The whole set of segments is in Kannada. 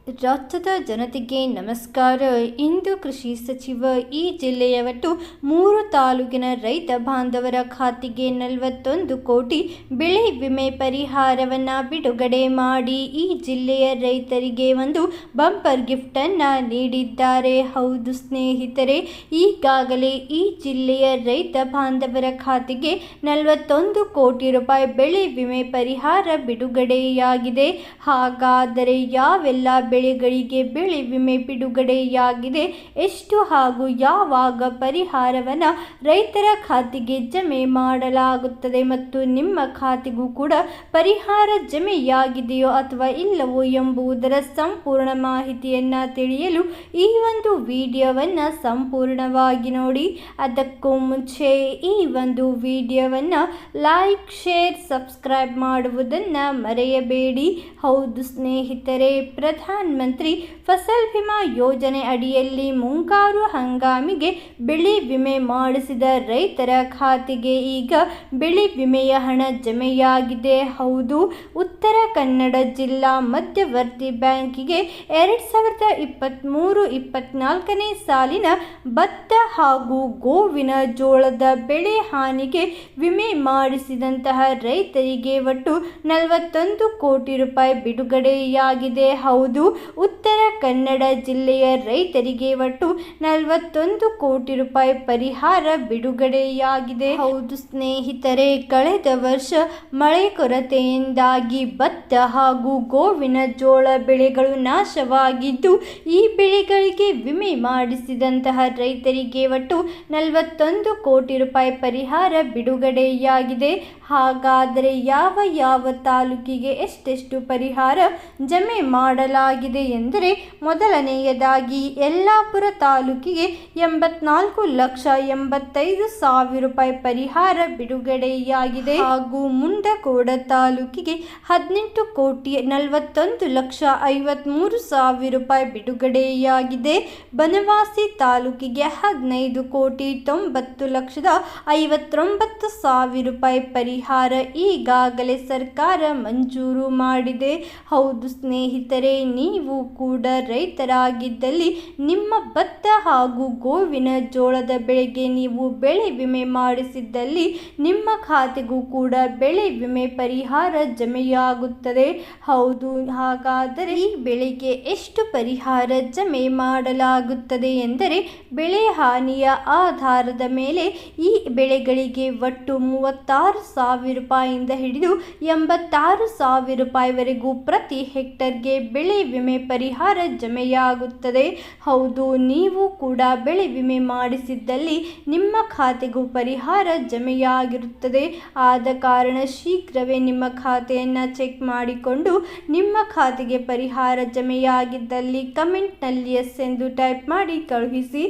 ರಾಜ್ಯದ ಜನತೆಗೆ ನಮಸ್ಕಾರ. ಇಂದು ಕೃಷಿ ಸಚಿವ ಈ ಜಿಲ್ಲೆಯ ಒಟ್ಟು 3 ತಾಲೂಕಿನ ರೈತ ಬಾಂಧವರ ಖಾತೆಗೆ 41 ಕೋಟಿ ಬೆಳೆ ವಿಮೆ ಪರಿಹಾರವನ್ನು ಬಿಡುಗಡೆ ಮಾಡಿ ಈ ಜಿಲ್ಲೆಯ ರೈತರಿಗೆ ಒಂದು ಬಂಪರ್ ಗಿಫ್ಟ್ ಅನ್ನು ನೀಡಿದ್ದಾರೆ. ಹೌದು ಸ್ನೇಹಿತರೆ, ಈಗಾಗಲೇ ಈ ಜಿಲ್ಲೆಯ ರೈತ ಬಾಂಧವರ ಖಾತೆಗೆ 41 ಕೋಟಿ ರೂಪಾಯಿ ಬೆಳೆ ವಿಮೆ ಪರಿಹಾರ ಬಿಡುಗಡೆಯಾಗಿದೆ. ಹಾಗಾದರೆ ಯಾವೆಲ್ಲ ಬೆಳೆಗಳಿಗೆ ಬೆಳೆ ವಿಮೆ ಬಿಡುಗಡೆಯಾಗಿದೆ, ಎಷ್ಟು ಹಾಗೂ ಯಾವಾಗ ಪರಿಹಾರವನ್ನು ರೈತರ ಖಾತೆಗೆ ಜಮೆ ಮಾಡಲಾಗುತ್ತದೆ ಮತ್ತು ನಿಮ್ಮ ಖಾತೆಗೂ ಕೂಡ ಪರಿಹಾರ ಜಮೆಯಾಗಿದೆಯೋ ಅಥವಾ ಇಲ್ಲವೋ ಎಂಬುದರ ಸಂಪೂರ್ಣ ಮಾಹಿತಿಯನ್ನು ತಿಳಿಯಲು ಈ ಒಂದು ವಿಡಿಯೋವನ್ನು ಸಂಪೂರ್ಣವಾಗಿ ನೋಡಿ. ಅದಕ್ಕೂ ಮುಂಚೆ ಈ ಒಂದು ವಿಡಿಯೋವನ್ನು ಲೈಕ್, ಶೇರ್, ಸಬ್ಸ್ಕ್ರೈಬ್ ಮಾಡುವುದನ್ನು ಮರೆಯಬೇಡಿ. ಹೌದು ಸ್ನೇಹಿತರೆ, ಪ್ರಧಾನ ಮಂತ್ರಿ ಫಸಲ್ ವಿಮಾ ಯೋಜನೆ ಅಡಿಯಲ್ಲಿ ಮುಂಗಾರು ಹಂಗಾಮಿಗೆ ಬೆಳೆ ವಿಮೆ ಮಾಡಿಸಿದ ರೈತರ ಖಾತೆಗೆ ಈಗ ಬೆಳೆ ವಿಮೆಯ ಹಣ ಜಮೆಯಾಗಿದೆ. ಹೌದು, ಉತ್ತರ ಕನ್ನಡ ಜಿಲ್ಲಾ ಮಧ್ಯವರ್ತಿ ಬ್ಯಾಂಕಿಗೆ 2023-24ನೇ ಸಾಲಿನ ಭತ್ತ ಹಾಗೂ ಗೋವಿನ ಜೋಳದ ಬೆಳೆ ಹಾನಿಗೆ ವಿಮೆ ಮಾಡಿಸಿದಂತಹ ರೈತರಿಗೆ ಒಟ್ಟು 41 ಕೋಟಿ ರೂಪಾಯಿ ಬಿಡುಗಡೆಯಾಗಿದೆ. ಹೌದು, ಉತ್ತರ ಕನ್ನಡ ಜಿಲ್ಲೆಯ ರೈತರಿಗೆ ಒಟ್ಟು 41 ಕೋಟಿ ರೂಪಾಯಿ ಪರಿಹಾರ ಬಿಡುಗಡೆಯಾಗಿದೆ. ಹೌದು ಸ್ನೇಹಿತರೆ, ಕಳೆದ ವರ್ಷ ಮಳೆ ಕೊರತೆಯಿಂದಾಗಿ ಭತ್ತ ಹಾಗೂ ಗೋವಿನ ಜೋಳ ಬೆಳೆಗಳು ನಾಶವಾಗಿದ್ದು, ಈ ಬೆಳೆಗಳಿಗೆ ವಿಮೆ ಮಾಡಿಸಿದಂತಹ ರೈತರಿಗೆ ಒಟ್ಟು 41 ಕೋಟಿ ರೂಪಾಯಿ ಪರಿಹಾರ ಬಿಡುಗಡೆಯಾಗಿದೆ. ಹಾಗಾದರೆ ಯಾವ ಯಾವ ತಾಲೂಕಿಗೆ ಎಷ್ಟೆಷ್ಟು ಪರಿಹಾರ ಜಮೆ ಮಾಡಲಾಗಿದೆ ಎಂದರೆ, ಮೊದಲನೆಯದಾಗಿ ಯಲ್ಲಾಪುರ ತಾಲೂಕಿಗೆ 84,85,000 ರೂಪಾಯಿ ಪರಿಹಾರ ಬಿಡುಗಡೆಯಾಗಿದೆ ಹಾಗೂ ಮುಂಡಗೋಡ ತಾಲೂಕಿಗೆ 18,41,53,000 ರೂಪಾಯಿ ಬಿಡುಗಡೆಯಾಗಿದೆ. ಬನವಾಸಿ ತಾಲೂಕಿಗೆ 15,90,59,000 ರೂಪಾಯಿ ಪರಿಹಾರ ಈಗಾಗಲೇ ಸರ್ಕಾರ ಮಂಜೂರು ಮಾಡಿದೆ. ಹೌದು ಸ್ನೇಹಿತರೆ, ನೀವು ಕೂಡ ರೈತರಾಗಿದ್ದಲ್ಲಿ ನಿಮ್ಮ ಭತ್ತ ಹಾಗೂ ಗೋವಿನ ಜೋಳದ ಬೆಳೆಗೆ ನೀವು ಬೆಳೆ ವಿಮೆ ಮಾಡಿಸಿದ್ದಲ್ಲಿ ನಿಮ್ಮ ಖಾತೆಗೂ ಕೂಡ ಬೆಳೆ ವಿಮೆ ಪರಿಹಾರ ಜಮೆಯಾಗುತ್ತದೆ. ಹೌದು, ಹಾಗಾದರೆ ಈ ಬೆಳೆಗೆ ಎಷ್ಟು ಪರಿಹಾರ ಜಮೆ ಮಾಡಲಾಗುತ್ತದೆ ಎಂದರೆ, ಬೆಳೆ ಹಾನಿಯ ಆಧಾರದ ಮೇಲೆ ಈ ಬೆಳೆಗಳಿಗೆ ಒಟ್ಟು 36,000 ರೂಪಾಯಿಯಿಂದ ಹಿಡಿದು 86,000 ರೂಪಾಯಿವರೆಗೂ ಪ್ರತಿ ಹೆಕ್ಟರ್ಗೆ ಬೆಳೆ ವಿಮೆ ಪರಿಹಾರ ಜಮೆಯಾಗುತ್ತದೆ. ಹೌದು, ನೀವು ಕೂಡ ಬೆಳೆ ವಿಮೆ ಮಾಡಿಸಿದ್ದಲ್ಲಿ ನಿಮ್ಮ ಖಾತೆಗೂ ಪರಿಹಾರ ಜಮೆಯಾಗಿರುತ್ತದೆ. ಆದ ಕಾರಣ ಶೀಘ್ರವೇ ನಿಮ್ಮ ಖಾತೆಯನ್ನು ಚೆಕ್ ಮಾಡಿಕೊಂಡು ನಿಮ್ಮ ಖಾತೆಗೆ ಪರಿಹಾರ ಜಮೆಯಾಗಿದ್ದಲ್ಲಿ ಕಮೆಂಟ್ನಲ್ಲಿ ಎಸ್ ಎಂದು ಟೈಪ್ ಮಾಡಿ ಕಳುಹಿಸಿ.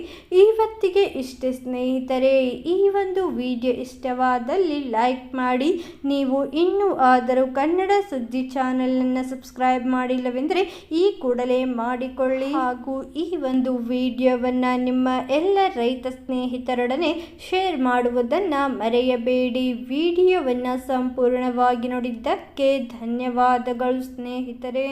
ಇವತ್ತಿಗೆ ಇಷ್ಟೇ ಸ್ನೇಹಿತರೆ. ಈ ಒಂದು ವಿಡಿಯೋ ಇಷ್ಟವಾದಲ್ಲಿ ಲೈಕ್ ಮಾಡಿ. ನೀವು ಇನ್ನೂ ಆದರೂ ಕನ್ನಡ ಸುದ್ದಿ ಚಾನಲನ್ನು ಸಬ್ಸ್ಕ್ರೈಬ್ ಮಾಡಿಲ್ಲವೆಂದರೆ ಈ ಕೂಡಲೇ ಮಾಡಿಕೊಳ್ಳಿ ಹಾಗೂ ಈ ಒಂದು ವಿಡಿಯೋವನ್ನು ನಿಮ್ಮ ಎಲ್ಲ ರೈತ ಸ್ನೇಹಿತರೊಡನೆ ಶೇರ್ ಮಾಡುವುದನ್ನು ಮರೆಯಬೇಡಿ. ವಿಡಿಯೋವನ್ನು ಸಂಪೂರ್ಣವಾಗಿ ನೋಡಿದ್ದಕ್ಕೆ ಧನ್ಯವಾದಗಳು ಸ್ನೇಹಿತರೆ.